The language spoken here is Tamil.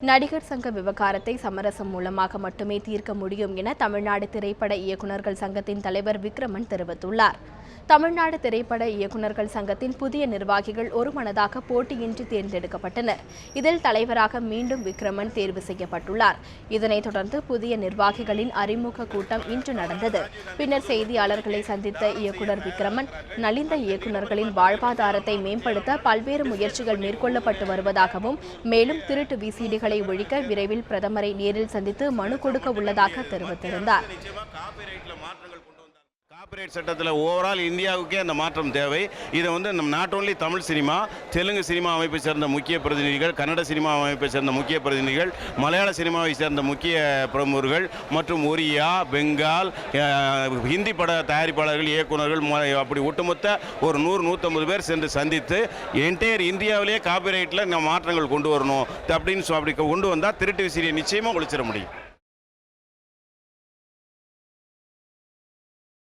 நடிகர் சங்க விவகாரத்தை சமரசம் மூலமாக மட்டுமே தீர்க்க முடியும் என தமிழ்நாடு திரைப்பட இயக்குநர்கள் சங்கத்தின் தலைவர் விக்ரமன் தெரிவித்துள்ளார். தமிழ்நாடு திரைப்பட இயக்குநர்கள் சங்கத்தின் புதிய நிர்வாகிகள் ஒருமனதாக போட்டியின்றி தேர்ந்தெடுக்கப்பட்டனர். இதில் தலைவராக மீண்டும் விக்ரமன் தேர்வு செய்யப்பட்டுள்ளார். இதனைத் தொடர்ந்து புதிய நிர்வாகிகளின் அறிமுக கூட்டம் இன்று நடந்தது. பின்னர் செய்தியாளர்களை சந்தித்த இயக்குநர் விக்ரமன், நலிந்த இயக்குநர்களின் வாழ்வாதாரத்தை மேம்படுத்த பல்வேறு முயற்சிகள் மேற்கொள்ளப்பட்டு வருவதாகவும், மேலும் திருட்டு விசிடிகளை ஒழிக்க விரைவில் பிரதமரை நேரில் சந்தித்து மனு கொடுக்க உள்ளதாக தெரிவித்திருந்தார். காப்பிரைட் சட்டத்தில் ஓவரால் இந்தியாவுக்கே அந்த மாற்றம் தேவை. இதை நம்ம not only Tamil cinema, Telugu cinema அமைப்பை சேர்ந்த முக்கிய பிரதிநிதிகள், கன்னட சினிமா அமைப்பை சேர்ந்த முக்கிய பிரதிநிதிகள், மலையாள சினிமாவை சேர்ந்த முக்கிய பிரமுகர்கள் மற்றும் ஒரியா, பெங்கால், ஹிந்தி பட தயாரிப்பாளர்கள், இயக்குநர்கள், அப்படி ஒட்டுமொத்த ஒரு 100-150 பேர் சென்று சந்தித்து என்டையர் இந்தியாவிலேயே காப்பிரைட்டில் மாற்றங்கள் கொண்டு வரணும் அப்படின்னு அப்படி கொண்டு வந்தால் திருட்டு விசிறியை நிச்சயமாக ஒழிச்சிட முடியும்.